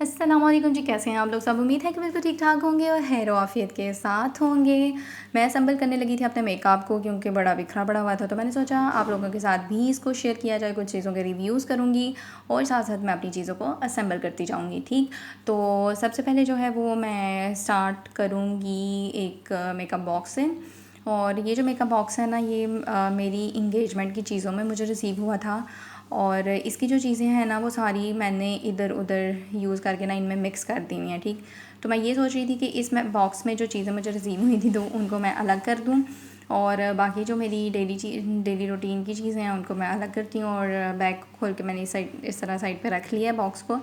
अस्सलामुअलैकुम जी, कैसे हैं आप लोग सब। उम्मीद है कि बिल्कुल ठीक ठाक होंगे और खैर आफियत के साथ होंगे। मैं असम्बल करने लगी थी अपने मेकअप को क्योंकि बड़ा बिखरा पड़ा हुआ था, तो मैंने सोचा आप लोगों के साथ भी इसको शेयर किया जाए। कुछ चीज़ों के रिव्यूज़ करूँगी और साथ साथ मैं अपनी चीज़ों को असम्बल करती जाऊँगी। ठीक, तो सबसे पहले जो है वो मैं स्टार्ट करूँगी एक मेकअप बॉक्स से। और ये जो मेकअप बॉक्स है ना, ये मेरी इंगेजमेंट की चीज़ों में मुझे रिसीव हुआ था। और इसकी जो चीज़ें हैं ना वो सारी मैंने इधर उधर यूज़ करके ना इनमें मिक्स कर दी हुई हैं। ठीक, तो मैं ये सोच रही थी कि इस बॉक्स में जो चीज़ें मुझे रिसीव हुई थी तो उनको मैं अलग कर दूँ, और बाकी जो मेरी डेली रूटीन की चीज़ें हैं उनको मैं अलग करती हूँ। और बैग खोल के मैंने इस तरह साइड पे रख लिया है बॉक्स को,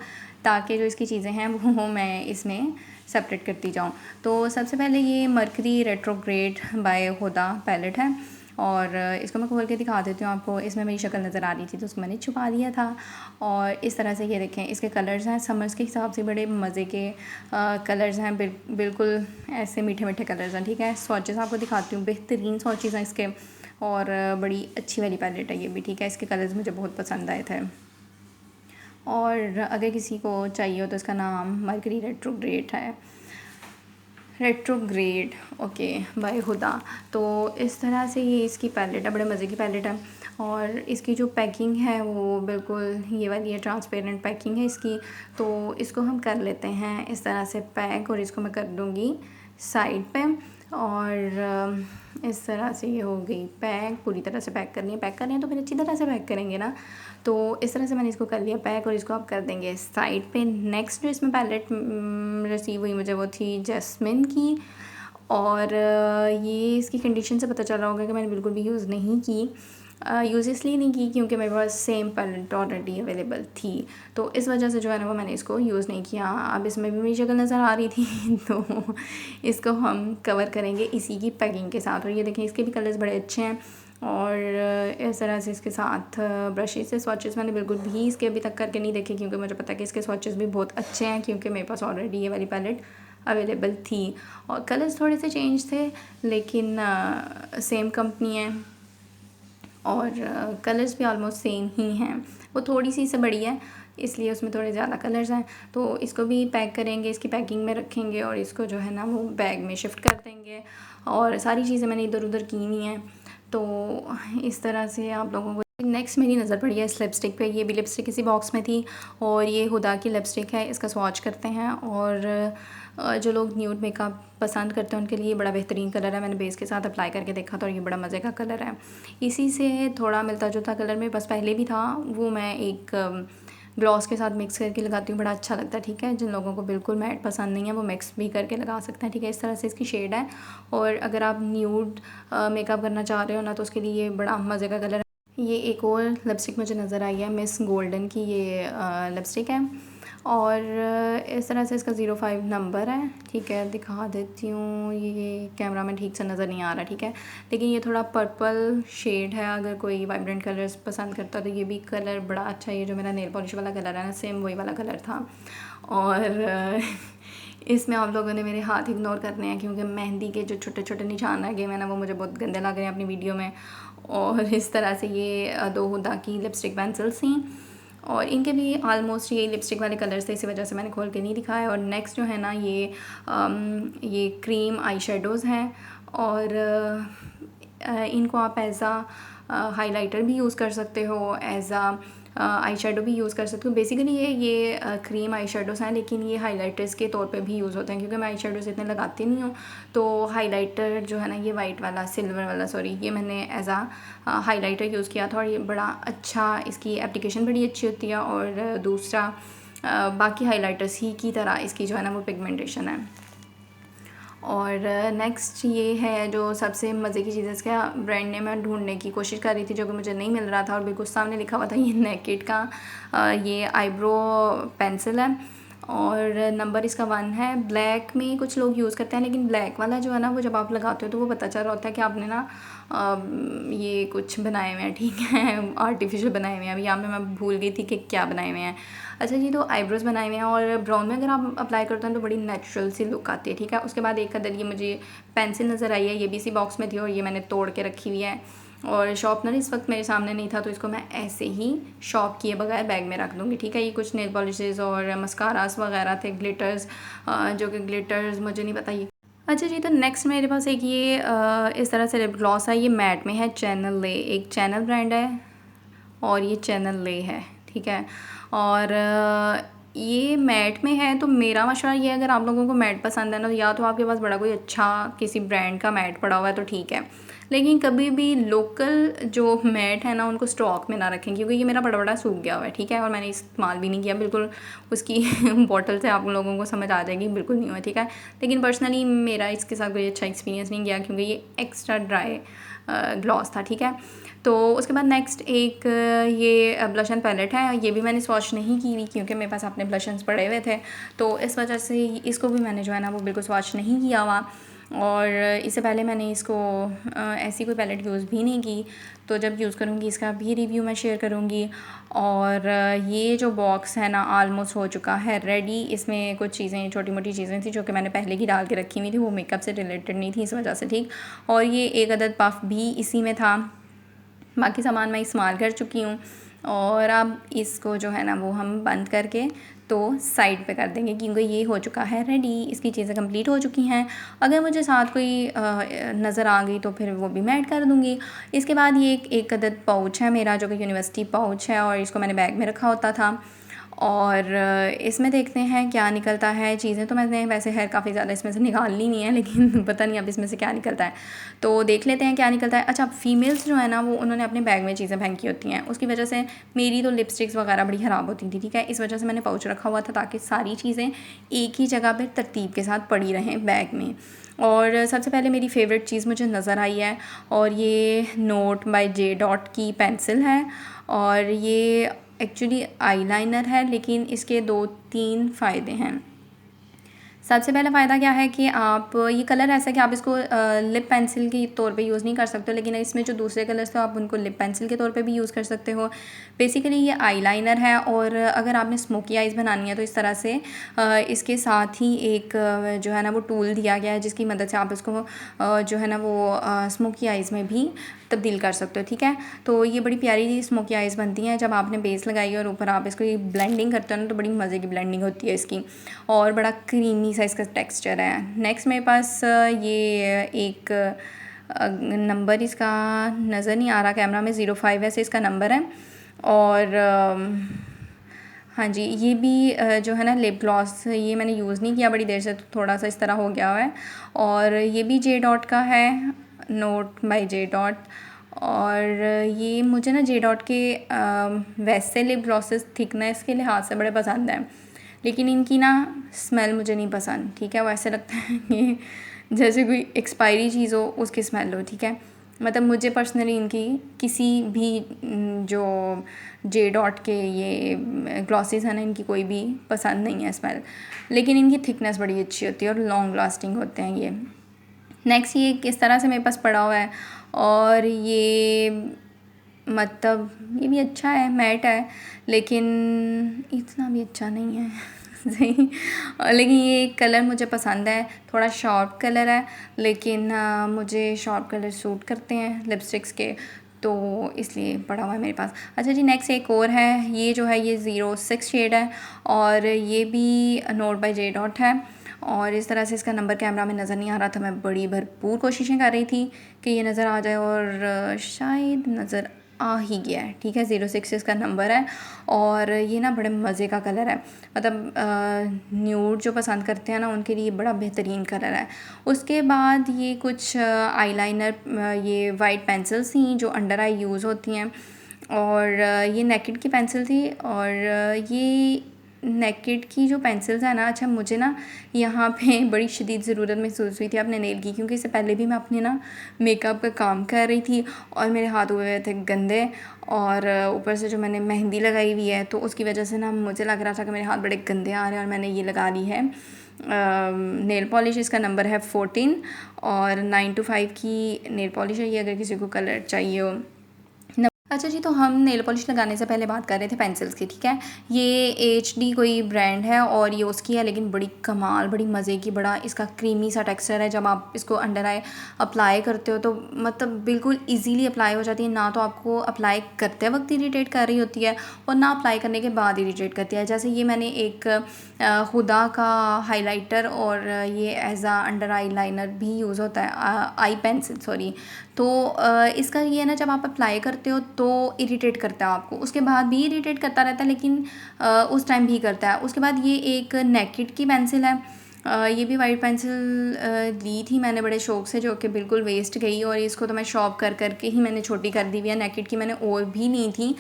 ताकि जो इसकी चीज़ें हैं वो मैं इसमें सेपरेट करती जाऊँ। तो सबसे पहले ये मर्करी रेट्रोग्रेड बाय हुदा पैलेट है, और इसको मैं खोल के दिखा देती हूँ आपको। इसमें मेरी शक्ल नज़र आ रही थी तो उसको मैंने छुपा दिया था। और इस तरह से ये देखें, इसके कलर्स हैं समर्स के हिसाब से बड़े मज़े के कलर्स हैं, बिल्कुल ऐसे मीठे मीठे कलर्स हैं। ठीक है, स्वॉचेस आपको दिखाती हूँ, बेहतरीन स्वॉचेस हैं इसके, और बड़ी अच्छी वाली पैलेट है ये भी। ठीक है, इसके कलर्स मुझे बहुत पसंद आए थे। और अगर किसी को चाहिए हो तो इसका नाम मर्करी रेट्रोग्रेड ओके बाय हुदा। तो इस तरह से ये इसकी पैलेट है, बड़े मज़े की पैलेट है। और इसकी जो पैकिंग है वो बिल्कुल ये वाली है, ट्रांसपेरेंट पैकिंग है इसकी। तो इसको हम कर लेते हैं इस तरह से पैक, और इसको मैं कर दूँगी साइड पे। और इस तरह से ये हो गई पैक, पूरी तरह से पैक करनी है। पैक करनी है तो फिर अच्छी तरह से पैक करेंगे ना। तो इस तरह से मैंने इसको कर लिया पैक, और इसको आप कर देंगे साइड पे। नेक्स्ट जो इसमें पैलेट रिसीव हुई मुझे वो थी जैस्मिन की। और ये इसकी कंडीशन से पता चल रहा होगा कि मैंने बिल्कुल भी यूज़ नहीं की। यूज़ इसलिए नहीं की क्योंकि मेरे पास सेम पैलेट ऑलरेडी अवेलेबल थी, तो इस वजह से जो है ना वो मैंने इसको यूज़ नहीं किया। अब इसमें भी मेरी शक्ल नज़र आ रही थी तो इसको हम कवर करेंगे इसी की पैकिंग के साथ। और ये देखें, इसके भी कलर्स बड़े अच्छे हैं। और इस तरह से इसके साथ ब्रशेस से स्वॉचेस मैंने बिल्कुल भी इसके अभी तक करके नहीं देखे, क्योंकि मुझे पता है कि इसके स्वॉचेस भी बहुत अच्छे हैं, क्योंकि मेरे पास ऑलरेडी ये वाली पैलेट अवेलेबल थी। और कलर्स थोड़े से चेंज थे, लेकिन सेम कंपनी है, और कलर्स भी ऑलमोस्ट सेम ही हैं। वो थोड़ी सी से बड़ी है, इसलिए उसमें थोड़े ज़्यादा कलर्स हैं। तो इसको भी पैक करेंगे, इसकी पैकिंग में रखेंगे, और इसको जो है ना वो बैग में शिफ्ट कर देंगे। और सारी चीज़ें मैंने इधर उधर की हुई हैं। तो इस तरह से आप लोगों को नेक्स्ट मेरी नज़र पड़ी है इस लिपस्टिक पे। ये भी लिपस्टिक इसी बॉक्स में थी, और ये हुदा की लिपस्टिक है। इसका स्वॉच करते हैं। और जो लोग न्यूड मेकअप पसंद करते हैं उनके लिए बड़ा बेहतरीन कलर है। मैंने बेस के साथ अप्लाई करके देखा था और ये बड़ा मज़े का कलर है। इसी से थोड़ा मिलता जुलता कलर मेरे पास पहले भी था, वो मैं एक ग्लॉस के साथ मिक्स करके लगाती हूँ, बड़ा अच्छा लगता है। ठीक है, जिन लोगों को बिल्कुल मैट पसंद नहीं है वो मिक्स भी करके लगा सकते हैं। ठीक है, इस तरह से इसकी शेड है। और अगर आप न्यूड मेकअप करना चाह रहे हो ना तो उसके लिए ये बड़ा मज़े का कलर है। ये एक और लिपस्टिक मुझे नज़र आई है, मिस गोल्डन की ये लिपस्टिक है। और इस तरह से इसका 05 नंबर है। ठीक है, दिखा देती हूँ, ये कैमरा में ठीक से नज़र नहीं आ रहा। ठीक है, लेकिन ये थोड़ा पर्पल शेड है। अगर कोई वाइब्रेंट कलर्स पसंद करता है तो ये भी कलर बड़ा अच्छा है। ये जो मेरा नेल पॉलिश वाला कलर है ना, सेम वही वाला कलर था। और इसमें आप लोगों ने मेरे हाथ इग्नोर करने हैं, क्योंकि मेहंदी के जो छोटे छोटे निशान लगे हैं ना वो मुझे बहुत गंदे लग रहे हैं अपनी वीडियो में। और इस तरह से ये दो हुदा की लिपस्टिक पेंसिल्स थी, और इनके भी आलमोस्ट ये लिपस्टिक वाले कलर्स थे, इसी वजह से मैंने खोल के नहीं दिखाया। और नेक्स्ट जो है ना ये क्रीम आई शेडोज़ हैं, और इनको आप एज़ आ हाइलाइटर भी यूज़ कर सकते हो, एज़ आ आई शेडो भी यूज़ कर सकते हो। बेसिकली ये क्रीम आई शेडोज़ हैं, लेकिन ये हाइलाइटर्स के तौर पे भी यूज़ होते हैं, क्योंकि मैं आई शेडोज़ इतने लगाती नहीं हूँ। तो हाइलाइटर जो है ना, ये वाइट वाला सिल्वर वाला सॉरी, ये मैंने एज़ आ हाइलाइटर यूज़ किया था, और ये बड़ा अच्छा, इसकी एप्लीकेशन बड़ी अच्छी होती है। और दूसरा बाकी हाइलाइटर्स ही की तरह इसकी जो है ना वो पिगमेंटेशन है। और नेक्स्ट ये है जो सबसे मज़े की चीज़ है, इसका ब्रांड नेम मैं ढूंढने की कोशिश कर रही थी जो कि मुझे नहीं मिल रहा था, और बिल्कुल सामने लिखा हुआ था ये नेकेड का ये आईब्रो पेंसिल है। और नंबर इसका 1 है। ब्लैक में कुछ लोग यूज़ करते हैं, लेकिन ब्लैक वाला जो है ना वो जब आप लगाते हो तो वो पता चल रहा होता है कि आपने ना ये कुछ बनाए हुए हैं। ठीक है, आर्टिफिशियल बनाए हुए हैं। अभी यहाँ पे मैं भूल गई थी कि क्या बनाए हुए हैं। अच्छा जी, तो आईब्रोज़ बनाए हुए हैं, और ब्राउन में अगर आप अप्लाई करते हैं तो बड़ी नेचुरल सी लुक आती है। ठीक है, उसके बाद एक अदर ये मुझे पेंसिल नज़र आई है, ये भी इसी बॉक्स में थी और ये मैंने तोड़ के रखी हुई है। और शॉर्पनर इस वक्त मेरे सामने नहीं था, तो इसको मैं ऐसे ही शॉर्प किए बगैर बैग में रख दूँगी, ठीक है। ये कुछ नेल पॉलिशेस और मस्कारास वगैरह थे, ग्लिटर्स, जो कि ग्लिटर्स मुझे नहीं पता ये। अच्छा जी, तो नेक्स्ट मेरे पास एक ये इस तरह से लिप ग्लॉस है। ये मैट में है, चैनल ले, एक चैनल ब्रांड है और ये चैनल ले है, ठीक है। और ये मैट में है। तो मेरा मशवरा ये है, अगर आप लोगों को मैट पसंद है ना, तो या तो आपके पास बड़ा कोई अच्छा किसी ब्रांड का मैट पड़ा हुआ है तो ठीक है, लेकिन कभी भी लोकल जो मैट है ना उनको स्टॉक में ना रखें, क्योंकि ये मेरा बड़ा बड़ा सूख गया हुआ है, ठीक है। और मैंने इस्तेमाल भी नहीं किया, बिल्कुल उसकी बॉटल से आप लोगों को समझ आ जाएगी, बिल्कुल नहीं हुआ, ठीक है। लेकिन पर्सनली मेरा इसके साथ कोई अच्छा एक्सपीरियंस नहीं गया, क्योंकि ये एक्स्ट्रा ड्राई ग्लॉस था, ठीक है। तो उसके बाद नेक्स्ट एक ये ब्लशन पैलेट है। ये भी मैंने स्वॉच नहीं की हुई, क्योंकि मेरे पास अपने ब्लशन्स पड़े हुए थे, तो इस वजह से इसको भी मैंने जो है ना वो बिल्कुल स्वॉच नहीं किया हुआ। और इससे पहले मैंने इसको ऐसी कोई पैलेट यूज़ भी नहीं की, तो जब यूज़ करूँगी इसका भी रिव्यू मैं शेयर करूँगी। और ये जो बॉक्स है ना ऑलमोस्ट हो चुका है रेडी। इसमें कुछ चीज़ें, छोटी मोटी चीज़ें थी जो कि मैंने पहले ही डाल के रखी हुई थी, वो मेकअप से रिलेटेड नहीं थी इस वजह से, ठीक। और ये एक अदद पफ भी इसी में था। बाकी सामान मैं इस्तेमाल कर चुकी हूँ। और अब इसको जो है ना वो हम बंद करके तो साइड पे कर देंगे, क्योंकि ये हो चुका है रेडी, इसकी चीज़ें कंप्लीट हो चुकी हैं। अगर मुझे साथ कोई नज़र आ गई तो फिर वो भी मैं ऐड कर दूँगी। इसके बाद ये एक अदद पाउच है मेरा, जो कि यूनिवर्सिटी पाउच है, और इसको मैंने बैग में रखा होता था। और इसमें देखते हैं क्या निकलता है। चीज़ें तो मैंने वैसे खैर काफ़ी ज़्यादा इसमें से निकाल ली नहीं है, लेकिन पता नहीं अब इसमें से क्या निकलता है, तो देख लेते हैं क्या निकलता है। अच्छा, फीमेल्स जो है ना वो उन्होंने अपने बैग में चीज़ें फेंकी होती हैं, उसकी वजह से मेरी तो लिपस्टिक्स वगैरह बड़ी ख़राब होती थी, ठीक है। इस वजह से मैंने पाउच रखा हुआ था, ताकि सारी चीज़ें एक ही जगह पर तरतीब के साथ पड़ी रहें बैग में। और सबसे पहले मेरी फ़ेवरेट चीज़ मुझे नज़र आई है, और ये नोट बाय जे डॉट की पेंसिल है। और ये एक्चुअली आईलाइनर है, लेकिन इसके 2-3 फ़ायदे हैं। सबसे पहला फ़ायदा क्या है कि आप ये कलर ऐसा है कि आप इसको लिप पेंसिल के तौर पे यूज़ नहीं कर सकते हो, लेकिन इसमें जो दूसरे कलर्स थे आप उनको लिप पेंसिल के तौर पे भी यूज़ कर सकते हो। बेसिकली ये आईलाइनर है, और अगर आपने स्मोकी आइज़ बनानी है तो इस तरह से इसके साथ ही एक जो है ना वो टूल दिया गया है, जिसकी मदद से आप इसको जो है ना वो स्मोकी आइज़ में भी तब्दील कर सकते हो, ठीक है। तो ये बड़ी प्यारी स्मोकी आइज़ बनती हैं जब आपने बेस लगाई और ऊपर आप इसको ब्लेंडिंग करते हो ना, तो बड़ी मज़े की ब्लेंडिंग होती है इसकी, और बड़ा क्रीमी सा इसका टेक्सचर है। नेक्स्ट मेरे पास ये एक नंबर इसका नज़र नहीं आ रहा कैमरा में, 05 ऐसे इसका नंबर है। और हाँ जी, ये भी जो है ना लिप ग्लॉस, ये मैंने यूज़ नहीं किया बड़ी देर से, तो थोड़ा सा इस तरह हो गया हुआ है। और ये भी जे डॉट का है, नोट बाय जे डॉट। और ये मुझे ना जे डॉट के वैसे लिप ग्लॉसेस थिकनेस के लिहाज से बड़े पसंद हैं, लेकिन इनकी ना स्मेल मुझे नहीं पसंद, ठीक है। वो ऐसे लगता है कि जैसे कोई एक्सपायरी चीज़ हो उसकी स्मेल हो, ठीक है। मतलब मुझे पर्सनली इनकी किसी भी जो जे डॉट के ये ग्लॉसेस हैं ना, इनकी कोई भी पसंद नहीं है स्मेल, लेकिन इनकी थिकनेस बड़ी अच्छी होती है और लॉन्ग लास्टिंग होते हैं ये। नेक्स्ट ये किस तरह से मेरे पास पड़ा हुआ है, और ये मतलब ये भी अच्छा है, मैट है, लेकिन इतना भी अच्छा नहीं है सही। लेकिन ये कलर मुझे पसंद है, थोड़ा शार्प कलर है, लेकिन मुझे शार्प कलर सूट करते हैं लिपस्टिक्स के, तो इसलिए पड़ा हुआ है मेरे पास। अच्छा जी, नेक्स्ट एक और है, ये जो है ये 06 शेड है, और ये भी नोट बाय जे डॉट है। और इस तरह से इसका नंबर कैमरा में नज़र नहीं आ रहा था, मैं बड़ी भरपूर कोशिशें कर रही थी कि ये नज़र आ जाए, और शायद नज़र आ ही गया है, ठीक है। 06 इसका नंबर है, और ये ना बड़े मज़े का कलर है, मतलब न्यूड जो पसंद करते हैं ना उनके लिए बड़ा बेहतरीन कलर है। उसके बाद ये कुछ आईलाइनर, ये वाइट पेंसिल्स थी जो अंडर आई यूज़ होती हैं, और ये नेकेड की पेंसिल थी। और ये नेकेड की जो पेंसिल्स है ना, अच्छा मुझे ना यहाँ पे बड़ी शदीद ज़रूरत महसूस हुई थी अपने नेल की, क्योंकि इससे पहले भी मैं अपने ना मेकअप का काम कर रही थी और मेरे हाथ हुए थे गंदे, और ऊपर से जो मैंने मेहंदी लगाई हुई है तो उसकी वजह से ना मुझे लग रहा था कि मेरे हाथ बड़े गंदे आ रहे हैं। और मैंने ये लगा ली है नेल पॉलिश, इसका नंबर है 14, और 9 to 5 की नेल पॉलिश है ये, अगर किसी को कलर चाहिए हो। अच्छा जी, तो हम नेल पॉलिश लगाने से पहले बात कर रहे थे पेंसिल्स की, ठीक है। ये एचडी कोई ब्रांड है और ये उसकी है, लेकिन बड़ी कमाल, बड़ी मज़े की, बड़ा इसका क्रीमी सा टेक्सचर है। जब आप इसको अंडर आई अप्लाई करते हो तो मतलब बिल्कुल इजीली अप्लाई हो जाती है, ना तो आपको अप्लाई करते वक्त इरिटेट कर रही होती है और ना अप्लाई करने के बाद इरिटेट करती है। जैसे ये मैंने एक हुदा का हाइलाइटर और ये एज आ अंडर आई लाइनर भी यूज़ होता है, आई पेंसिल सॉरी। तो इसका ये है ना, जब आप अप्लाई करते हो तो इरिटेट करता है आपको, उसके बाद भी इरिटेट करता रहता है, लेकिन उस टाइम भी करता है। उसके बाद ये एक नेकेड की पेंसिल है, ये भी वाइट पेंसिल ली थी मैंने बड़े शौक से, जो कि बिल्कुल वेस्ट गई, और इसको तो मैं शॉप कर करके ही मैंने छोटी कर दी हुई है। नेकेड की मैंने और भी ली थी,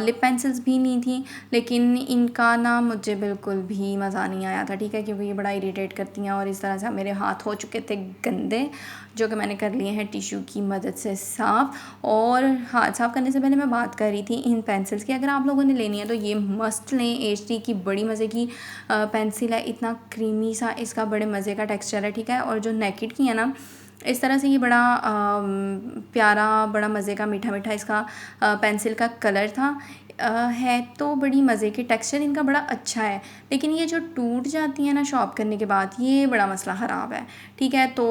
लिप पेंसिल्स भी ली थी, लेकिन इनका ना मुझे बिल्कुल भी मज़ा नहीं आया था, ठीक है, क्योंकि ये बड़ा इरिटेट करती हैं और इस तरह से मेरे हाथ हो चुके थे गंदे, जो कि मैंने कर लिए हैं टिश्यू की मदद से साफ़। और हाथ साफ़ करने से पहले मैं बात कर रही थी इन पेंसिल्स की, अगर आप लोगों ने लेनी है तो ये मस्ट लें। एचडी की बड़ी मज़े की पेंसिल है, इतना क्रीमी सा इसका बड़े मज़े का टेक्सचर है, ठीक है। और जो नेकेड की है ना, इस तरह से ये बड़ा प्यारा, बड़ा मज़े का, मीठा मीठा इसका पेंसिल का कलर था। है तो बड़ी मज़े की, टेक्सचर इनका बड़ा अच्छा है, लेकिन ये जो टूट जाती है ना शॉप करने के बाद, ये बड़ा मसला ख़राब है, ठीक है। तो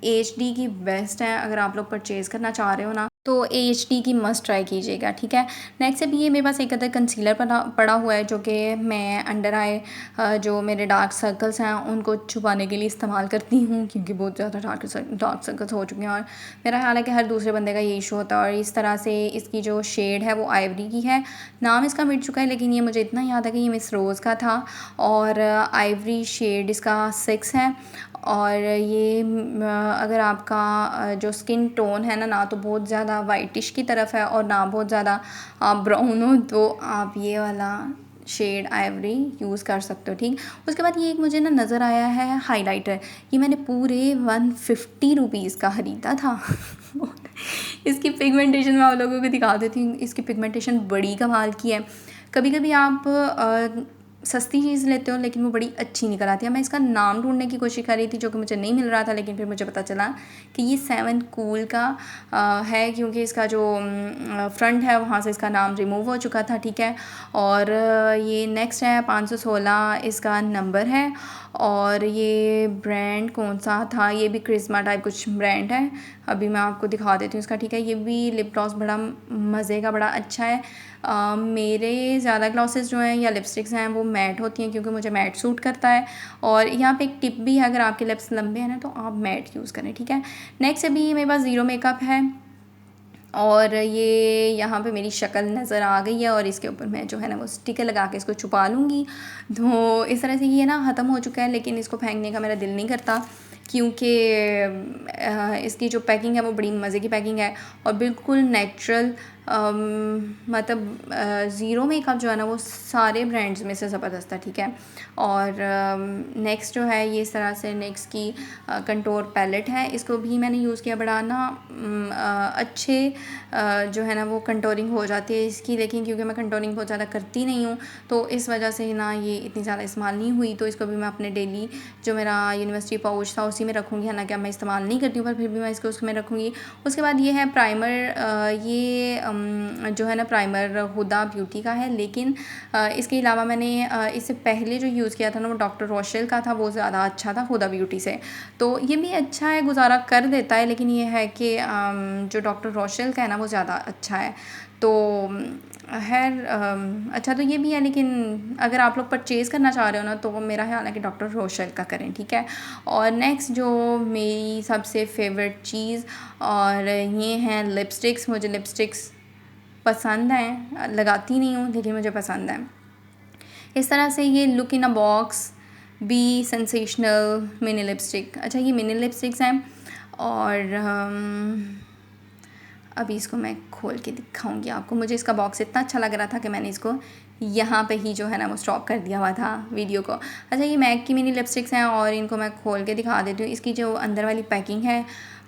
एचडी की बेस्ट है, अगर आप लोग परचेज़ करना चाह रहे हो ना तो एचडी की मस्ट ट्राई कीजिएगा, ठीक है। नेक्स्ट अभी ये मेरे पास एक अदर कंसीलर पड़ा हुआ है, जो कि मैं अंडर आई जो मेरे डार्क सर्कल्स हैं उनको छुपाने के लिए इस्तेमाल करती हूँ, क्योंकि बहुत ज़्यादा डार्क सर्कल्स हो चुके हैं और मेरा ख्याल है कि हर दूसरे बंदे का ये इशू होता है। और इस तरह से इसकी जो शेड है वो आइवरी की है, नाम इसका मिट चुका है, लेकिन ये मुझे इतना याद है कि ये मिस रोज़ का था, और आइवरी शेड इसका 6 है। और ये अगर आपका जो स्किन टोन है ना तो बहुत ज़्यादा वाइटिश की तरफ है और ना बहुत ज़्यादा ब्राउन हो, तो आप ये वाला शेड आइवरी यूज़ कर सकते हो, ठीक। उसके बाद ये एक मुझे ना नज़र आया है हाइलाइटर, ये मैंने पूरे 150 रुपीज़ का ख़रीदा था इसकी पिगमेंटेशन मैं आप लोगों को दिखा देती हूँ, इसकी पिगमेंटेशन बड़ी कमाल की है। कभी कभी आप सस्ती चीज़ लेते हो लेकिन वो बड़ी अच्छी निकल आती है। मैं इसका नाम ढूंढने की कोशिश कर रही थी, जो कि मुझे नहीं मिल रहा था, लेकिन फिर मुझे पता चला कि ये 7 कूल का है, क्योंकि इसका जो फ्रंट है वहाँ से इसका नाम रिमूव हो चुका था, ठीक है। और ये नेक्स्ट है 516 इसका नंबर है, और ये ब्रांड कौन सा था, ये भी क्रिस्मा टाइप कुछ ब्रांड है, अभी मैं आपको दिखा देती हूँ इसका, ठीक है। ये भी लिप ग्लॉस बड़ा मज़े का, बड़ा अच्छा है। मेरे ज़्यादा ग्लॉसेस जो हैं या लिपस्टिक्स हैं वो मैट होती हैं, क्योंकि मुझे मैट सूट करता है। और यहाँ पे एक टिप भी है, अगर आपके लिप्स लंबे हैं ना तो आप मैट यूज़ करें, ठीक है। नेक्स्ट अभी मेरे पास ज़ीरो मेकअप है, और ये यहाँ पे मेरी शक्ल नज़र आ गई है, और इसके ऊपर मैं जो है ना वो स्टिकर लगा के इसको छुपा लूँगी। तो इस तरह से ये ना ख़त्म हो चुका है, लेकिन इसको फेंकने का मेरा दिल नहीं करता, क्योंकि इसकी जो पैकिंग है वो बड़ी मज़े की पैकिंग है और बिल्कुल नेचुरल। मतलब ज़ीरो मेकअप जो है ना वो सारे ब्रांड्स में से ज़बरदस्त है, ठीक है। और नेक्स्ट जो है ये इस तरह से नेक्स्ट की कंटोर पैलेट है, इसको भी मैंने यूज़ किया, बड़ा ना अच्छे जो है ना वो कंटोरिंग हो जाती है इसकी, लेकिन क्योंकि मैं कंटोरिंग बहुत ज़्यादा करती नहीं हूँ तो इस वजह से ना ये इतनी ज़्यादा इस्तेमाल नहीं हुई। तो इसको भी मैं अपने डेली जो मेरा यूनिवर्सिटी पाउच था उसी में रखूँगी, हालांकि अब मैं इस्तेमाल नहीं करती हूँ पर फिर भी मैं इसको उसमें रखूँगी। उसके बाद ये है प्राइमर, ये जो है ना प्राइमर हुदा ब्यूटी का है, लेकिन इसके अलावा मैंने इससे पहले जो यूज़ किया था ना वो डॉक्टर रोशेल का था, वो ज़्यादा अच्छा था हुदा ब्यूटी से। तो ये भी अच्छा है, गुजारा कर देता है, लेकिन ये है कि जो डॉक्टर रोशेल का है ना वो ज़्यादा अच्छा है। तो खैर अच्छा तो ये भी है, लेकिन अगर आप लोग परचेज़ करना चाह रहे हो ना तो मेरा ख्याल है कि डॉक्टर रोशेल का करें, ठीक है। और नेक्स्ट जो मेरी सबसे फेवरेट चीज़ और ये हैं लिपस्टिक्स। मुझे लिपस्टिक्स पसंद हैं, लगाती नहीं हूँ लेकिन मुझे पसंद है। इस तरह से ये look in a box be sensational mini lipstick, अच्छा ये मिनी लिपस्टिक्स हैं। और अभी इसको मैं खोल के दिखाऊंगी आपको। मुझे इसका बॉक्स इतना अच्छा लग रहा था कि मैंने इसको यहाँ पे ही जो है ना वो स्टॉप कर दिया हुआ था वीडियो को। अच्छा ये मैक की मिनी लिपस्टिक्स हैं और इनको मैं खोल के दिखा देती हूँ। इसकी जो अंदर वाली पैकिंग है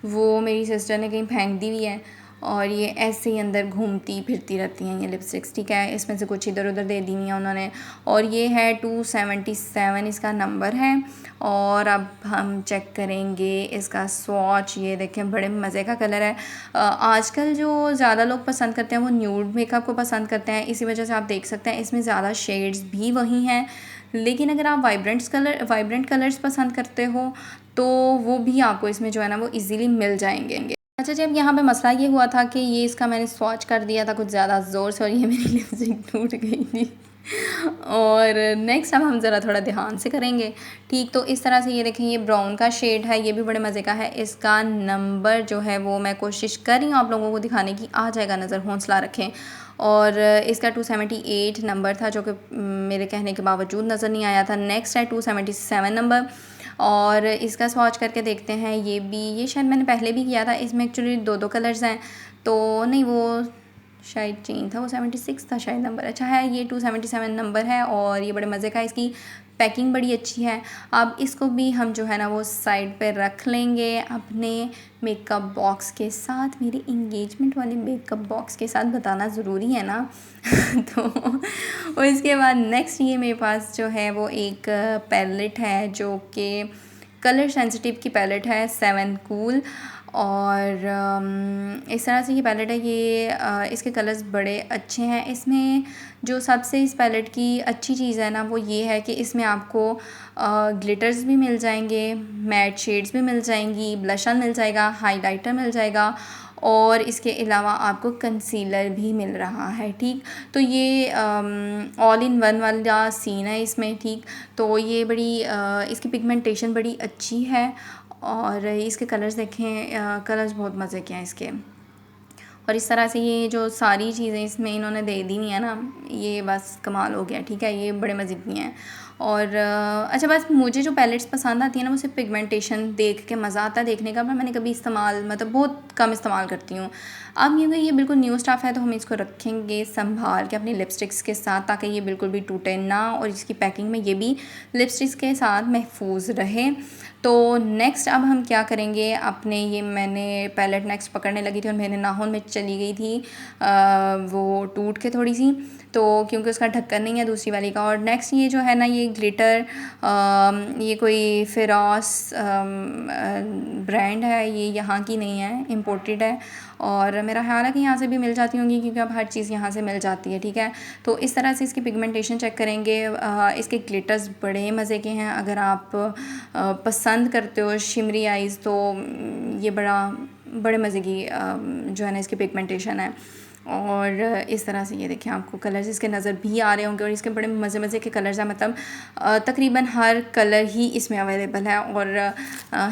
वो मेरी सिस्टर ने कहीं फेंक दी हुई है और ये ऐसे ही अंदर घूमती फिरती रहती हैं ये लिपस्टिक्स, ठीक है। इसमें से कुछ इधर उधर दे दी हैं उन्होंने। और ये है 277 इसका नंबर है। और अब हम चेक करेंगे इसका स्वॉच। ये देखें, बड़े मज़े का कलर है। आजकल जो ज़्यादा लोग पसंद करते हैं वो न्यूड मेकअप को पसंद करते हैं, इसी वजह से आप देख सकते हैं इसमें ज़्यादा शेड्स भी वही हैं। लेकिन अगर आप वाइब्रेंट कलर्स पसंद करते हो तो वो भी आपको इसमें जो है ना वो इजीली मिल जाएंगे। अच्छा जी, अब यहाँ पे मसला ये हुआ था कि ये इसका मैंने स्वॉच कर दिया था कुछ ज़्यादा ज़ोर से और ये मेरी लिपस्टिक टूट गई थी। और नेक्स्ट अब हम ज़रा थोड़ा ध्यान से करेंगे, ठीक। तो इस तरह से ये देखें, ये ब्राउन का शेड है, ये भी बड़े मज़े का है। इसका नंबर जो है वो मैं कोशिश कर रही हूँ आप लोगों को दिखाने की, आ जाएगा नज़र, हौसला रखें। और इसका 278 नंबर था जो कि मेरे कहने के बावजूद नज़र नहीं आया था। नेक्स्ट है 277 नंबर। और इसका स्वॉच करके देखते हैं। ये शायद मैंने पहले भी किया था। इसमें एक्चुअली दो कलर्स हैं, तो नहीं, वो शायद चेंज था, वो 76 था शायद नंबर। अच्छा है, ये 277 नंबर है और ये बड़े मज़े का है। इसकी पैकिंग बड़ी अच्छी है। अब इसको भी हम जो है ना वो साइड पे रख लेंगे अपने मेकअप बॉक्स के साथ। मेरे इंगेजमेंट वाले मेकअप बॉक्स के साथ बताना ज़रूरी है ना। तो और इसके बाद नेक्स्ट ये मेरे पास जो है वो एक पैलेट है जो कि कलर सेंसिटिव की पैलेट है, 7 कूल। और इस तरह से ये पैलेट है। ये इसके कलर्स बड़े अच्छे हैं। इसमें जो सबसे इस पैलेट की अच्छी चीज़ है ना वो ये है कि इसमें आपको ग्लिटर्स भी मिल जाएंगे, मैट शेड्स भी मिल जाएंगी, ब्लश ऑन मिल जाएगा, हाइलाइटर मिल जाएगा और इसके अलावा आपको कंसीलर भी मिल रहा है, ठीक। तो ये ऑल इन वन वाला सीन है इसमें, ठीक। तो ये बड़ी इसकी पिगमेंटेशन बड़ी अच्छी है और इसके कलर्स देखें, कलर्स बहुत मज़े के हैं इसके। और इस तरह से ये जो सारी चीज़ें इसमें इन्होंने दे दी नहीं है ना, ये बस कमाल हो गया, ठीक है। ये बड़े मज़े की हैं। और अच्छा, बस मुझे जो पैलेट्स पसंद आती है ना वो सिर्फ पिगमेंटेशन देख के मज़ा आता है देखने का, पर मैंने कभी इस्तेमाल मतलब बहुत कम इस्तेमाल करती हूँ। अब क्योंकि ये बिल्कुल न्यू स्टफ़ है तो हम इसको रखेंगे संभाल के अपनी लिपस्टिक्स के साथ, ताकि ये बिल्कुल भी टूटे ना और इसकी पैकिंग में ये भी लिपस्टिक्स के साथ महफूज रहे। तो नेक्स्ट अब हम क्या करेंगे, अपने ये मैंने पैलेट नेक्स्ट पकड़ने लगी थी और मेरे नाखून में चली गई थी वो टूट के थोड़ी सी, तो क्योंकि उसका ढक्कन नहीं है दूसरी वाली का। और नेक्स्ट ये जो है ना ये ग्लिटर, ये कोई फिरॉस ब्रांड है, ये यहाँ की नहीं है, इम्पोर्टेड है। और मेरा ख्याल है कि यहाँ से भी मिल जाती होंगी क्योंकि अब हर चीज़ यहाँ से मिल जाती है, ठीक है। तो इस तरह से इसकी पिगमेंटेशन चेक करेंगे। इसके ग्लिटर्स बड़े मज़े के हैं। अगर आप पसंद करते हो शिमरी आइज़ तो ये बड़े मज़े की जो है ना इसकी पिगमेंटेशन है। और इस तरह से ये देखें, आपको कलर्स इसके नज़र भी आ रहे होंगे और इसके बड़े मज़े के कलर्स हैं। मतलब तकरीबन हर कलर ही इसमें अवेलेबल है और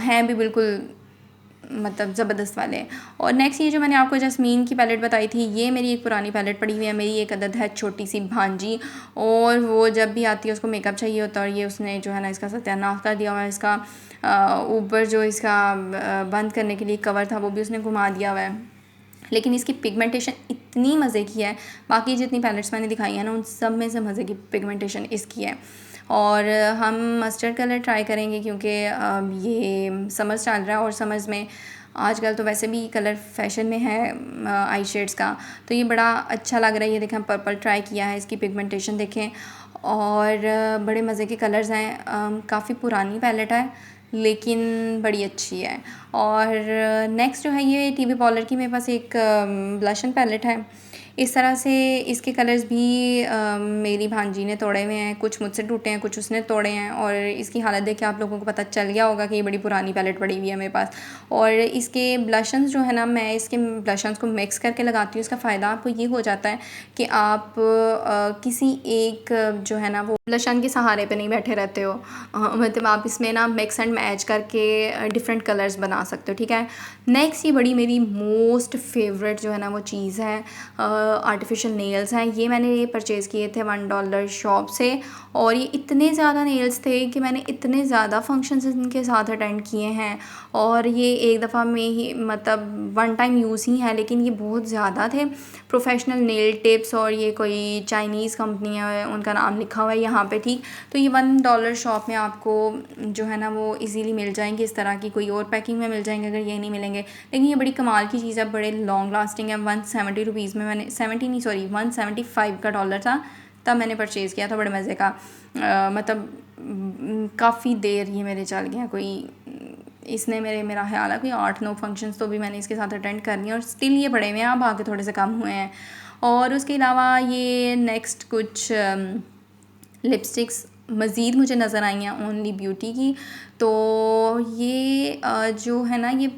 हैं भी बिल्कुल मतलब ज़बरदस्त वाले। और नेक्स्ट ये जो मैंने आपको जैस्मीन की पैलेट बताई थी, ये मेरी एक पुरानी पैलेट पड़ी हुई है। मेरी एक अदद है छोटी सी भांजी, और वो जब भी आती है उसको मेकअप चाहिए होता है और ये उसने जो है ना इसका सत्यानाश कर दिया हुआ है। इसका ऊपर जो इसका बंद करने के लिए कवर था वो भी उसने घुमा दिया हुआ है। लेकिन इसकी पिगमेंटेशन इतनी मज़े की है, बाकी जितनी पैलेट्स मैंने दिखाई है ना उन सब में से मज़े की पिगमेंटेशन इसकी है। और हम मस्टर्ड कलर ट्राई करेंगे क्योंकि ये समर्स चल रहा है और समर्स में आजकल तो वैसे भी कलर फैशन में है आई शेड्स का, तो ये बड़ा अच्छा लग रहा है। ये देखें, पर्पल ट्राई किया है, इसकी पिगमेंटेशन देखें और बड़े मज़े के कलर्स हैं। काफ़ी पुरानी पैलेट है लेकिन बड़ी अच्छी है। और नेक्स्ट जो है ये टीवी पॉलर की मेरे पास एक ब्लशन पैलेट है। इस तरह से इसके कलर्स भी मेरी भांजी ने तोड़े हुए हैं, कुछ मुझसे टूटे हैं, कुछ उसने तोड़े हैं। और इसकी हालत देख के आप लोगों को पता चल गया होगा कि ये बड़ी पुरानी पैलेट पड़ी हुई है मेरे पास। और इसके ब्लशंस जो है ना, मैं इसके ब्लशंस को मिक्स करके लगाती हूँ। इसका फ़ायदा आपको ये हो जाता है कि आप किसी एक जो है ना वो ब्लशन के सहारे पे नहीं बैठे रहते हो, मतलब आप इसमें ना मिक्स एंड मैच करके डिफरेंट कलर्स बना सकते हो, ठीक है। नेक्स्ट ये बड़ी मेरी मोस्ट फेवरेट जो है ना वो चीज़ है, आर्टिफिशियल नेल्स हैं। ये मैंने ये परचेज़ किए थे $1 शॉप से और ये इतने ज़्यादा नेल्स थे कि मैंने इतने ज़्यादा फंक्शंस इनके साथ अटेंड किए हैं। और ये एक दफ़ा में ही मतलब वन टाइम यूज़ ही है, लेकिन ये बहुत ज़्यादा थे। प्रोफेशनल नेल टिप्स, और ये कोई चाइनीज़ कंपनी है, उनका नाम लिखा हुआ है यहाँ यहाँ पे, ठीक। तो ये $1 शॉप में आपको जो है ना वो इजीली मिल जाएंगे। इस तरह की कोई और पैकिंग में मिल जाएंगे अगर ये नहीं मिलेंगे, लेकिन ये बड़ी कमाल की चीज़ है, बड़े लॉन्ग लास्टिंग है। 170 रुपीज़ में मैंने 70 नहीं सॉरी 175 का डॉलर था तब मैंने परचेज़ किया था। बड़े मज़े का मतलब काफ़ी देर ये मेरे चल गया, कोई इसने मेरा ख्याल है कोई 8-9 फंक्शंस तो भी मैंने इसके साथ अटेंड करनी है और स्टिल ये पड़े हुए हैं, अब आके थोड़े से कम हुए हैं। और उसके अलावा ये नेक्स्ट कुछ लिपस्टिक्स मज़ीद मुझे नज़र आई हैं ओनली ब्यूटी की। तो ये जो है ना ये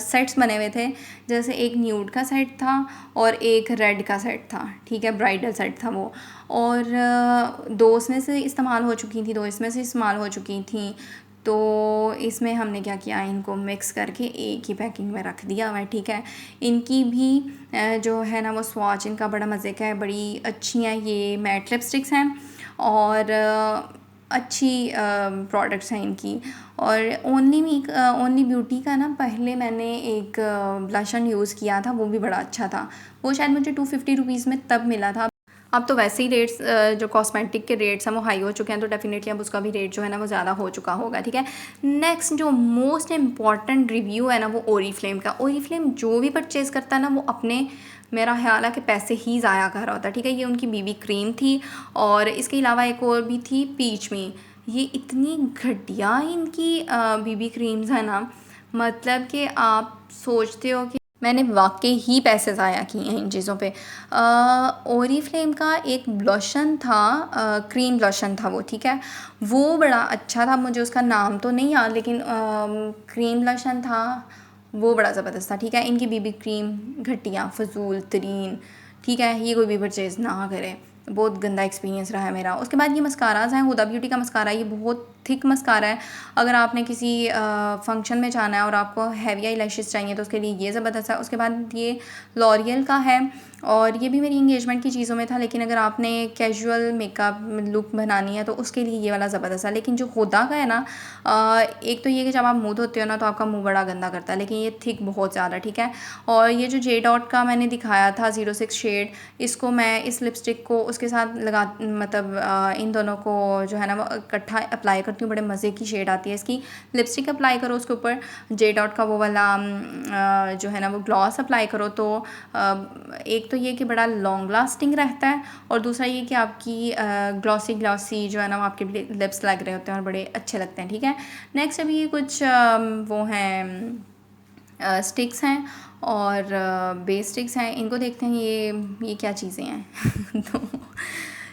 सेट्स बने हुए थे, जैसे एक न्यूड का सेट था और एक रेड का सेट था, ठीक है, ब्राइडल सेट था वो। और दो उसमें से इस्तेमाल हो चुकी थी, दो इसमें से इस्तेमाल हो चुकी थी। तो इसमें हमने क्या किया, इनको मिक्स करके एक ही पैकिंग में रख दिया हुआ है, ठीक है। इनकी भी जो है ना वो स्वाच इनका बड़ा मज़े का है, बड़ी अच्छी हैं। ये मैट लिपस्टिक्स हैं और अच्छी प्रोडक्ट्स हैं इनकी। और ओनली ब्यूटी का ना पहले मैंने एक ब्लशन यूज़ किया था, वो भी बड़ा अच्छा था। वो शायद मुझे 250 रुपीज़ में तब मिला था। अब तो वैसे ही रेट्स जो कॉस्मेटिक के रेट्स हैं वो हाई हो चुके हैं, तो डेफिनेटली अब उसका भी रेट जो है ना वो ज़्यादा हो चुका होगा, ठीक है। नेक्स्ट जो मोस्ट इम्पॉर्टेंट रिव्यू है ना वो ओरीफ्लेम का। ओरीफ्लेम जो भी परचेज़ करता है ना वो अपने, मेरा ख्याल है कि पैसे ही ज़ाया कर रहा होता है, ठीक है। ये उनकी बीबी क्रीम थी और इसके अलावा एक और भी थी पीच में। ये इतनी घटिया इनकी बीबी क्रीम्स है ना, मतलब कि आप सोचते हो कि मैंने वाकई ही पैसे ज़ाया किए हैं इन चीज़ों पे। ओरीफ्लेम का एक ब्लशन था, क्रीम ब्लशन था वो, ठीक है। वो बड़ा अच्छा था, मुझे उसका नाम तो नहीं याद, लेकिन क्रीम ब्लशन था, वो बड़ा ज़बरदस्त था, ठीक है। इनकी बीबी क्रीम घटिया फजूल तरीन, ठीक है, ये कोई भी परचेज़ ना करे, बहुत गंदा एक्सपीरियंस रहा है मेरा। उसके बाद ये मस्काराज हैं, हुदा ब्यूटी का मस्कारा, ये बहुत थिक मस्कारा है। अगर आपने किसी फंक्शन में जाना है और आपको हैवी आई लैशेस चाहिए तो उसके लिए ये ज़बरदस्त है। उसके बाद ये लॉरियल का है और ये भी मेरी इंगेजमेंट की चीज़ों में था, लेकिन अगर आपने कैजुअल मेकअप लुक बनानी है तो उसके लिए ये वाला ज़बरदस्त है। लेकिन जो हुदा का है ना, एक तो ये कि जब आप मुँह धोते हो ना तो आपका मुँह बड़ा गंदा करता है, लेकिन ये थिक बहुत ज़्यादा, ठीक है। और ये जो जे डॉट का मैंने दिखाया था 06 शेड, इसको मैं इस लिपस्टिक को उसके साथ लगा, मतलब इन दोनों को जो है ना वो इकट्ठा अप्लाई करती हूँ, बड़े मज़े की शेड आती है इसकी। लिपस्टिक अप्लाई करो, उसके ऊपर जे डॉट का वो वाला जो है ना वो ग्लॉस अप्लाई करो, तो एक तो ये कि बड़ा लॉन्ग लास्टिंग रहता है और दूसरा ये कि आपकी ग्लॉसी ग्लॉसी जो है ना वो आपके लिप्स लग रहे होते हैं और बड़े अच्छे लगते हैं, ठीक है। नेक्स्ट अभी ये कुछ वो हैं स्टिक्स हैं और बेस स्टिक्स हैं, इनको देखते हैं ये क्या चीज़ें हैं। तो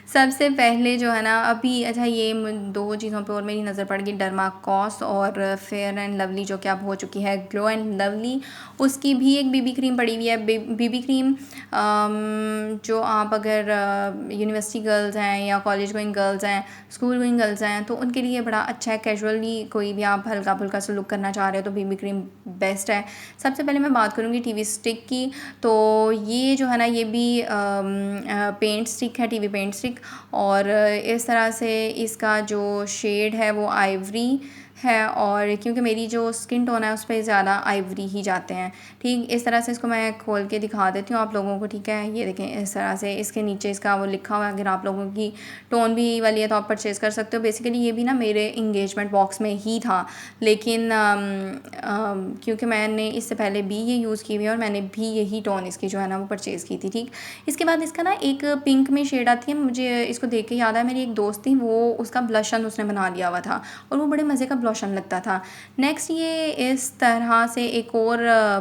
सबसे पहले जो है ना अभी, अच्छा ये दो चीज़ों पे और मेरी नज़र पड़ गई, डर्माकॉस और फेयर एंड लवली जो कि अब हो चुकी है ग्लो एंड लवली, उसकी भी एक बीबी क्रीम पड़ी हुई है। बीबी क्रीम जो आप अगर यूनिवर्सिटी गर्ल्स हैं या कॉलेज गोइंग गर्ल्स हैं, स्कूल गोइंग गर्ल्स हैं, तो उनके लिए बड़ा अच्छा है। कैजुअली कोई भी आप हल्का फुल्का सा लुक करना चाह रहे हो तो बीबी क्रीम बेस्ट है। सबसे पहले मैं बात करूँगी टीवी स्टिक की। तो ये जो है ना ये भी पेंट स्टिक है, टीवी पेंट स्टिक, और इस तरह से इसका जो शेड है वो आइवरी है, और क्योंकि मेरी जो स्किन टोन है उस पर ज़्यादा आइवरी ही जाते हैं, ठीक। इस तरह से इसको मैं खोल के दिखा देती हूँ आप लोगों को, ठीक है। ये देखें इस तरह से इसके नीचे इसका वो लिखा हुआ है, अगर आप लोगों की टोन भी वाली है तो आप परचेज़ कर सकते हो। बेसिकली ये भी ना मेरे इंगेजमेंट बॉक्स में ही था, लेकिन क्योंकि मैंने इससे पहले भी ये यूज़ की हुई है और मैंने भी यही टोन इसकी जो है ना वो परचेज़ की थी, ठीक। इसके बाद इसका ना एक पिंक में शेड आती है, मुझे इसको देख के याद है मेरी एक दोस्त थी, वो उसका ब्लशन उसने बना लिया हुआ था और वो बड़े मज़े का ब्लशन लगता था। नेक्स्ट ये इस तरह से एक और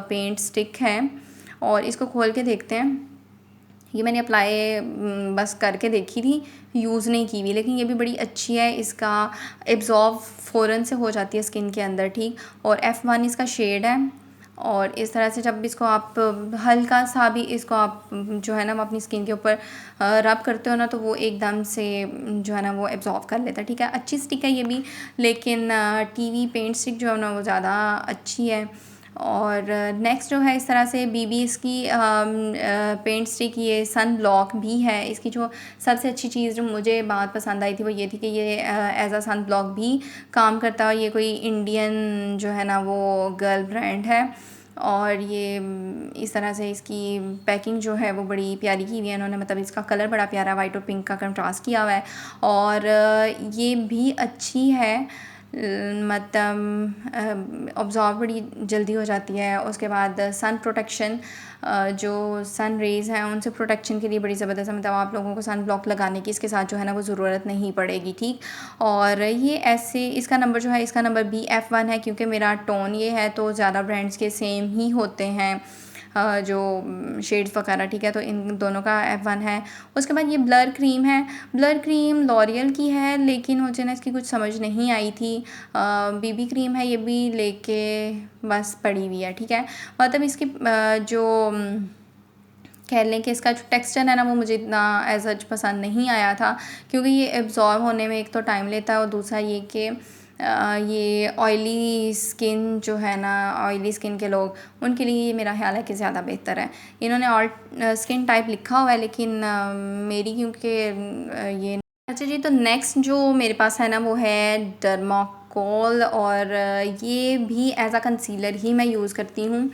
पेंट स्टिक है और इसको खोल के देखते हैं। ये मैंने अप्लाई बस करके देखी थी, यूज़ नहीं की हुई, लेकिन ये भी बड़ी अच्छी है। इसका एब्जॉर्ब फ़ौरन से हो जाती है स्किन के अंदर, ठीक। और F1 इसका शेड है और इस तरह से जब इसको आप हल्का सा भी इसको आप जो है ना वो अपनी स्किन के ऊपर रब करते हो ना तो वो एकदम से जो है ना वो एब्जॉर्ब कर लेता है, ठीक है। अच्छी स्टिक है ये भी, लेकिन टीवी पेंट स्टिक जो है ना वो ज़्यादा अच्छी है। और नेक्स्ट जो है इस तरह से बीबी इसकी पेंट स्टिक, ये सन ब्लॉक भी है। इसकी जो सबसे अच्छी चीज़ जो मुझे बात पसंद आई थी वो ये थी कि ये एज अ सन ब्लॉक भी काम करता है। ये कोई इंडियन जो है ना वो गर्ल ब्रांड है और ये इस तरह से इसकी पैकिंग जो है वो बड़ी प्यारी की हुई है इन्होंने, मतलब इसका कलर बड़ा प्यारा वाइट और पिंक का कंट्रास्ट किया हुआ है। और ये भी अच्छी है, मतलब ऑब्जॉर्व बड़ी जल्दी हो जाती है। उसके बाद सन प्रोटेक्शन, जो सन रेज़ हैं उनसे प्रोटेक्शन के लिए बड़ी ज़बरदस्त है, मतलब आप लोगों को सन ब्लॉक लगाने की इसके साथ जो है ना वो ज़रूरत नहीं पड़ेगी, ठीक। और ये ऐसे इसका नंबर जो है, इसका नंबर BF1 है, क्योंकि मेरा टोन ये है तो ज़्यादा ब्रांड्स के सेम ही होते हैं जो शेड्स वगैरह, ठीक है। तो इन दोनों का F1 है। उसके बाद ये ब्लर क्रीम है, ब्लर क्रीम लॉरियल की है, लेकिन मुझे ना इसकी कुछ समझ नहीं आई थी। BB क्रीम है ये भी, लेके बस पड़ी हुई है, ठीक है। मतलब इसकी जो कह लें कि इसका जो टेक्सचर है ना वो मुझे इतना एज सच पसंद नहीं आया था, क्योंकि ये एब्जॉर्ब होने में एक तो टाइम लेता है, और दूसरा ये कि ये ऑयली स्किन जो है ना, ऑयली स्किन के लोग, उनके लिए ये मेरा ख्याल है कि ज़्यादा बेहतर है। इन्होंने ऑल स्किन टाइप लिखा हुआ है, लेकिन मेरी क्योंकि ये अच्छा जी। तो नेक्स्ट जो मेरे पास है ना वो है डर्माकोल, और ये भी एज अ कंसीलर ही मैं यूज़ करती हूँ।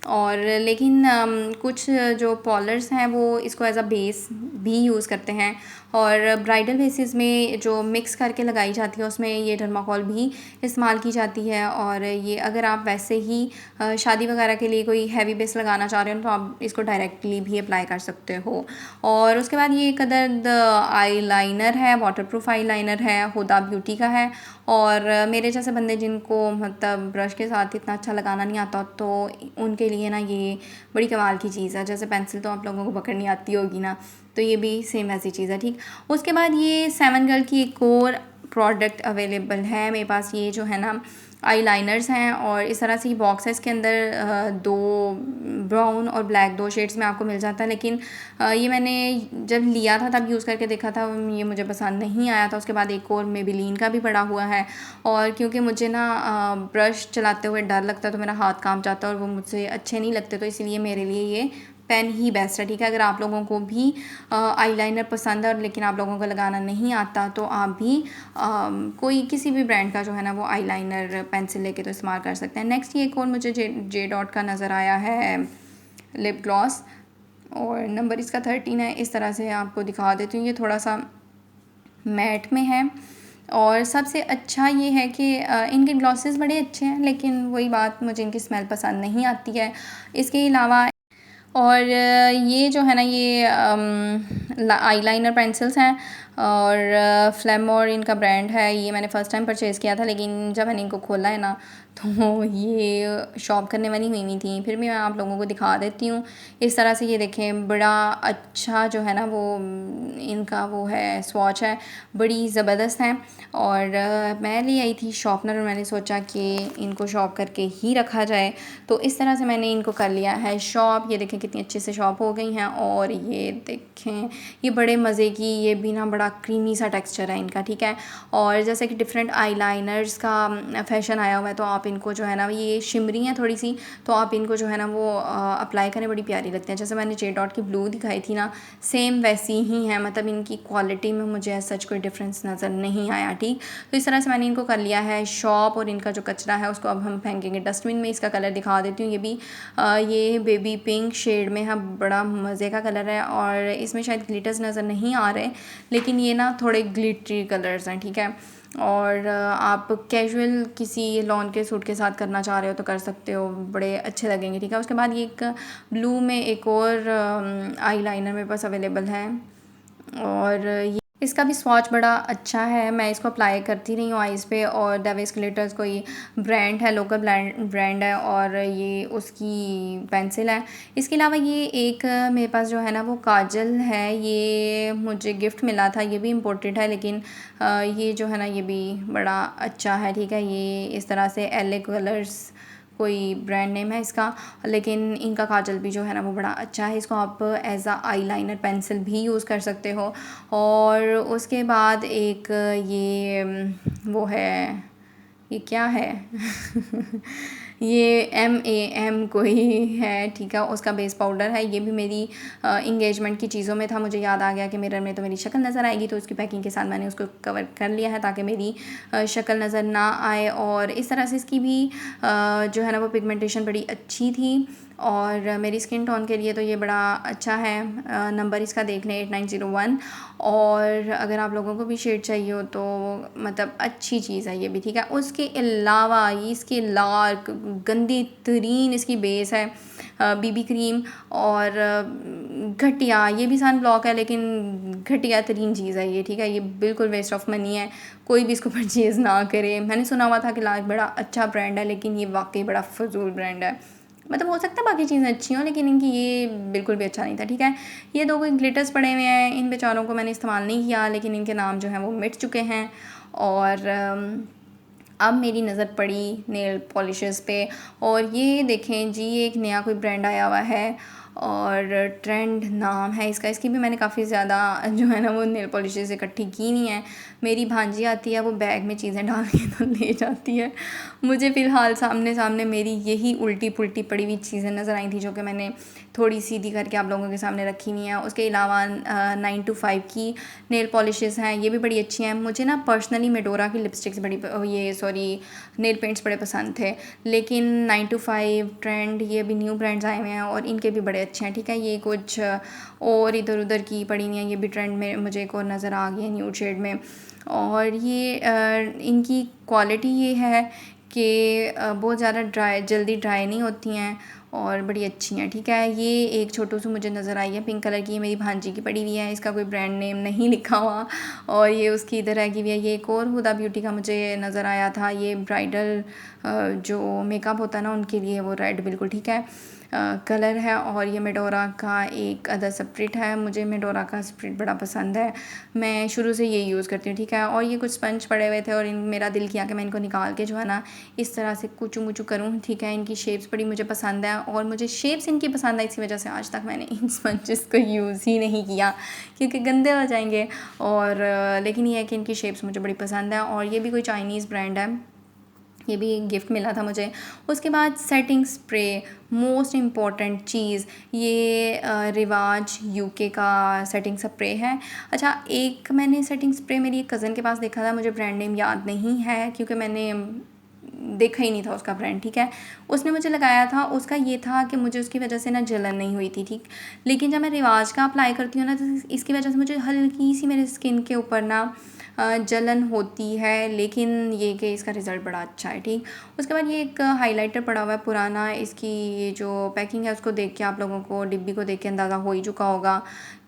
और लेकिन कुछ जो पॉलर्स हैं वो इसको एज अ बेस भी यूज़ करते हैं, और ब्राइडल बेसिस में जो मिक्स करके लगाई जाती है उसमें ये डर्माकोल भी इस्तेमाल की जाती है। और ये अगर आप वैसे ही शादी वगैरह के लिए कोई हैवी बेस लगाना चाह रहे हो तो आप इसको डायरेक्टली भी अप्लाई कर सकते हो। और उसके बाद ये एक अदद आई लाइनर है, वाटरप्रूफ आई लाइनर है, हुदा ब्यूटी का है। और मेरे जैसे बंदे जिनको मतलब ब्रश के साथ इतना अच्छा लगाना नहीं आता, तो उनके लिए ना ये बड़ी कमाल की चीज़ है। जैसे पेंसिल तो आप लोगों को पकड़नी आती होगी ना, तो ये भी सेम ऐसी चीज़ है, ठीक। उसके बाद ये सेवन गर्ल की एक और प्रोडक्ट अवेलेबल है मेरे पास, ये जो है ना आई लाइनर्स हैं, और इस तरह से ये बॉक्स है। इसके अंदर दो ब्राउन और ब्लैक, दो शेड्स में आपको मिल जाता है, लेकिन ये मैंने जब लिया था तब यूज़ करके देखा था, ये मुझे पसंद नहीं आया था। उसके बाद एक और मेबेलिन का भी पड़ा हुआ है, और क्योंकि मुझे ना ब्रश चलाते हुए डर लगता है, तो मेरा हाथ कांप जाता है और वो मुझसे अच्छे नहीं लगते, तो इसलिए मेरे लिए ये पेन ही बेस्ट है, ठीक है। अगर आप लोगों को भी आईलाइनर पसंद है और लेकिन आप लोगों को लगाना नहीं आता, तो आप भी कोई किसी भी ब्रांड का जो है ना वो आईलाइनर पेंसिल लेके तो इस्तेमाल कर सकते हैं। नेक्स्ट ये एक और मुझे जे डॉट का नज़र आया है लिप ग्लॉस, और नंबर इसका 13 है। इस तरह से आपको दिखा देती हूँ, ये थोड़ा सा मैट में है। और सबसे अच्छा ये है कि इनके ग्लॉसेस बड़े अच्छे हैं, लेकिन वही बात, मुझे इनकी स्मेल पसंद नहीं आती है। इसके अलावा और ये जो है ना ये आईलाइनर पेंसिल्स हैं, और फ्लेमोर इनका ब्रांड है। ये मैंने फ़र्स्ट टाइम परचेज़ किया था, लेकिन जब मैंने इनको खोला है ना तो ये शॉप करने वाली हुई थी। फिर भी मैं आप लोगों को दिखा देती हूँ। इस तरह से ये देखें, बड़ा अच्छा जो है ना वो इनका वो है स्वॉच है, बड़ी ज़बरदस्त है। और मैं ले आई थी शॉर्पनर, और मैंने सोचा कि इनको शॉप करके ही रखा जाए, तो इस तरह से मैंने इनको कर लिया है शॉप। ये देखें कितनी अच्छे से शॉप हो गई हैं, और ये देखें ये बड़े मज़े की, ये भी ना बड़ा क्रीमी सा टेक्सचर है इनका, ठीक है। और जैसे कि डिफरेंट आईलाइनर्स का फैशन आया हुआ है, तो आप इनको जो है ना, ये शिमरी हैं थोड़ी सी, तो आप इनको जो है ना वो अप्लाई करें, बड़ी प्यारी लगती हैं। जैसे मैंने जे डॉट की ब्लू दिखाई थी ना, सेम वैसी ही है, मतलब इनकी क्वालिटी में मुझे सच कोई डिफरेंस नज़र नहीं आया, ठीक। तो इस तरह से मैंने इनको कर लिया है शॉप, और इनका जो कचरा है उसको अब हम फेंकेंगे डस्टबिन में। इसका कलर दिखा देती हूँ, ये भी ये बेबी पिंक शेड में है, बड़ा मज़े का कलर है, और इसमें शायद ग्लिटर्स नज़र नहीं आ रहे, लेकिन ये ना थोड़े ग्लिटरी कलर्स हैं, ठीक है। और आप कैजुअल किसी लॉन के सूट के साथ करना चाह रहे हो तो कर सकते हो, बड़े अच्छे लगेंगे, ठीक है। उसके बाद ये एक ब्लू में एक और आई लाइनर मेरे पास अवेलेबल है, और ये इसका भी स्वॉच बड़ा अच्छा है। मैं इसको अप्लाई करती रही हूँ आइज़ पे, और डेविस ग्लिटर्स कोई ब्रांड है, लोकल ब्रांड है, और ये उसकी पेंसिल है। इसके अलावा ये एक मेरे पास जो है ना वो काजल है, ये मुझे गिफ्ट मिला था, ये भी इम्पोर्टेड है, लेकिन ये जो है ना ये भी बड़ा अच्छा है, ठीक है। ये इस तरह से LA कलर्स कोई ब्रांड नेम है इसका, लेकिन इनका काजल भी जो है ना वो बड़ा अच्छा है। इसको आप एज अ आईलाइनर पेंसिल भी यूज़ कर सकते हो। और उसके बाद एक ये वो है, ये क्या है ये MAM कोई है, ठीक है, उसका बेस पाउडर है। ये भी मेरी इंगेजमेंट की चीज़ों में था, मुझे याद आ गया कि मिरर में तो मेरी शक्ल नज़र आएगी, तो उसकी पैकिंग के साथ मैंने उसको कवर कर लिया है ताकि मेरी शक्ल नज़र ना आए। और इस तरह से इसकी भी जो है ना वो पिगमेंटेशन बड़ी अच्छी थी और मेरी स्किन टोन के लिए तो ये बड़ा अच्छा है। नंबर इसका देख लें 8901। और अगर आप लोगों को भी शेड चाहिए हो तो मतलब अच्छी चीज़ है ये भी, ठीक है। उसके अलावा इसके लार्क गंदी तरीन इसकी बेस है BB क्रीम और घटिया, ये भी सन ब्लॉक है लेकिन घटिया तरीन चीज़ है ये, ठीक है। ये बिल्कुल वेस्ट ऑफ मनी है, कोई भी इसको परचेज़ ना करे। मैंने सुना हुआ था कि लार्क बड़ा अच्छा ब्रांड है लेकिन ये वाकई बड़ा फजूल ब्रांड है। मतलब हो सकता है बाकी चीज़ें अच्छी हों लेकिन इनकी ये बिल्कुल भी अच्छा नहीं था, ठीक है। ये दो कोई ग्लिटर्स पड़े हुए हैं, इन बेचारों को मैंने इस्तेमाल नहीं किया लेकिन इनके नाम जो हैं वो मिट चुके हैं। और अब मेरी नज़र पड़ी नेल पॉलिशेस पे और ये देखें जी, ये एक नया कोई ब्रांड आया हुआ है और ट्रेंड नाम है इसका। इसकी भी मैंने काफ़ी ज़्यादा जो है ना वो नेल पॉलिशेस इकट्ठी की नहीं है। मेरी भांजी आती है, वो बैग में चीज़ें डाल के तो ले जाती है। मुझे फ़िलहाल सामने सामने मेरी यही उल्टी पुल्टी पड़ी हुई चीज़ें नज़र आई थी जो कि मैंने थोड़ी सीधी करके आप लोगों के सामने रखी हुई हैं। उसके अलावा 9 to 5 की नेल पॉलिशेस हैं, ये भी बड़ी अच्छी हैं। मुझे ना पर्सनली मेडोरा की लिपस्टिक्स बड़ी ये सॉरी नेल पेंट्स बड़े पसंद थे लेकिन 9 to 5 ट्रेंड ये भी न्यू ब्रांड्स आए हुए हैं और इनके भी बड़े अच्छे हैं, ठीक है। ये कुछ और इधर उधर की पड़ी हुई हैं, ये भी ट्रेंड में मुझे एक और नज़र आ गई है न्यू शेड में। और ये इनकी क्वालिटी ये है कि बहुत ज़्यादा जल्दी ड्राई नहीं होती हैं और बड़ी अच्छी हैं, ठीक है। ये एक छोटू सी मुझे नज़र आई है पिंक कलर की, ये मेरी भांजी की पड़ी हुई है, इसका कोई ब्रांड नेम नहीं लिखा हुआ और ये उसकी इधर रह गई हुई है। ये एक और हुदा ब्यूटी का मुझे नज़र आया था, ये ब्राइडल जो मेकअप होता है ना उनके लिए, वो रेड बिल्कुल ठीक है कलर है। और ये मेडोरा का एक अदर स्प्रिट है, मुझे मेडोरा का स्प्रिट बड़ा पसंद है, मैं शुरू से ये यूज़ करती हूँ, ठीक है। और ये कुछ स्पंज पड़े हुए थे और मेरा दिल किया कि मैं इनको निकाल के जो है ना इस तरह से कुचू मुचू करूँ, ठीक है। इनकी शेप्स बड़ी मुझे पसंद है और मुझे शेप्स इनकी पसंद है, इसी वजह से आज तक मैंने इन स्पंजेस को यूज़ ही नहीं किया क्योंकि गंदे हो जाएंगे। और लेकिन ये है कि इनकी शेप्स मुझे बड़ी पसंद है और ये भी कोई चाइनीज़ ब्रांड है, ये भी गिफ्ट मिला था मुझे। उसके बाद सेटिंग स्प्रे, मोस्ट इम्पॉर्टेंट चीज़, ये रिवाज UK का सेटिंग स्प्रे है। अच्छा, एक मैंने सेटिंग स्प्रे मेरी एक कज़न के पास देखा था, मुझे ब्रांड नेम याद नहीं है क्योंकि मैंने देखा ही नहीं था उसका ब्रांड, ठीक है। उसने मुझे लगाया था, उसका ये था कि मुझे उसकी वजह से ना जलन नहीं हुई थी, ठीक। लेकिन जब मैं रिवाज का अप्लाई करती हूँ ना तो इसकी वजह से मुझे हल्की सी मेरे स्किन के ऊपर ना जलन होती है, लेकिन ये कि इसका रिज़ल्ट बड़ा अच्छा है, ठीक। उसके बाद ये एक हाइलाइटर पड़ा हुआ है पुराना, इसकी ये जो पैकिंग है उसको देख के आप लोगों को, डिब्बी को देख के अंदाज़ा हो ही चुका होगा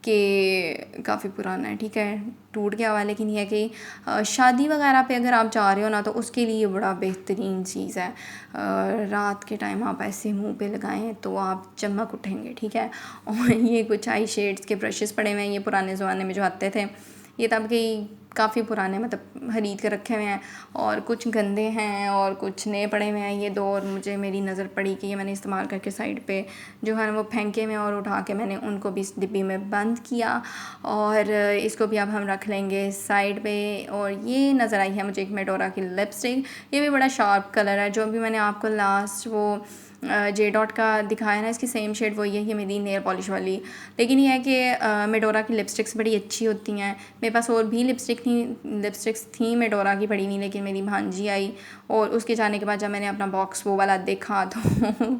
कि काफ़ी पुराना है, ठीक है, टूट गया हुआ है। लेकिन यह है कि शादी वगैरह पे अगर आप जा रहे हो ना तो उसके लिए बड़ा बेहतरीन चीज़ है। रात के टाइम आप ऐसे मुंह पे लगाएं तो आप चमक उठेंगे, ठीक है। और ये कुछ आई शेड्स के ब्रशेस पड़े हुए हैं, ये पुराने ज़माने में जो आते थे, ये तब के काफ़ी पुराने मतलब खरीद के रखे हुए हैं और कुछ गंदे हैं और कुछ नए पड़े हुए हैं ये दो। और मुझे मेरी नज़र पड़ी कि ये मैंने इस्तेमाल करके साइड पे जो है ना वो फेंके में और उठा के मैंने उनको भी इस डिब्बी में बंद किया और इसको भी अब हम रख लेंगे साइड पे। और ये नज़र आई है मुझे एक मेडोरा की लिपस्टिक, ये भी बड़ा शार्प कलर है, जो भी मैंने आपको लास्ट वो J.Dot का दिखाया ना, इसकी सेम शेड वही है, ये मेरी नेल पॉलिश वाली। लेकिन ये है कि मेडोरा की लिपस्टिक्स बड़ी अच्छी होती हैं। मेरे पास और भी लिपस्टिक्स थी मेडोरा की पड़ी हुई, लेकिन मेरी भांजी आई और उसके जाने के बाद जब मैंने अपना बॉक्स वो वाला देखा तो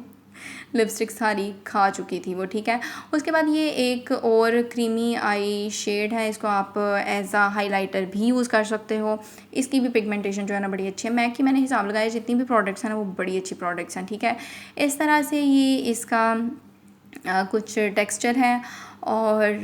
लिपस्टिक सारी खा चुकी थी वो, ठीक है। उसके बाद ये एक और क्रीमी आई शेड है, इसको आप एज आ हाइलाइटर भी यूज़ कर सकते हो। इसकी भी पिगमेंटेशन जो है ना बड़ी अच्छी है। मैक की मैंने हिसाब लगाया जितनी भी प्रोडक्ट्स हैं ना वो बड़ी अच्छी प्रोडक्ट्स हैं, ठीक है। इस तरह से ये इसका कुछ टेक्सचर है और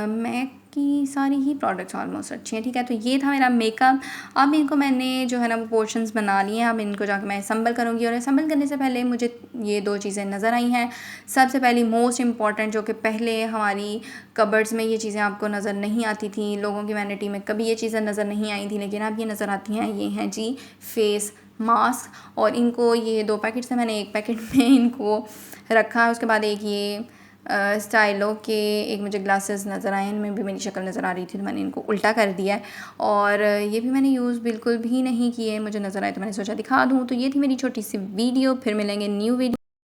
मैक की सारी ही प्रोडक्ट्स ऑलमोस्ट अच्छी हैं, ठीक है। तो ये था मेरा मेकअप। अब इनको मैंने जो है ना वो पोर्शंस बना लिए हैं, अब इनको जाकर मैं असम्बल करूँगी और असम्बल करने से पहले मुझे ये दो चीज़ें नज़र आई हैं। सबसे पहली मोस्ट इम्पॉर्टेंट, जो कि पहले हमारी कबर्ड्स में ये चीज़ें आपको नज़र नहीं आती थी, लोगों की वैनिटी में कभी ये चीज़ें नज़र नहीं आई थी, लेकिन अब ये नज़र आती हैं। ये हैं जी फेस मास्क और इनको ये 2 पैकेट से मैंने एक पैकेट में इनको रखा है। उसके बाद एक ये स्टाइलो के एक मुझे ग्लासेस नज़र आए, इनमें भी मेरी शक्ल नज़र आ रही थी तो मैंने इनको उल्टा कर दिया है। और ये भी मैंने यूज़ बिल्कुल भी नहीं किए, मुझे नज़र आए तो मैंने सोचा दिखा दूँ। तो ये थी मेरी छोटी सी वीडियो, फिर मिलेंगे न्यू वीडियो।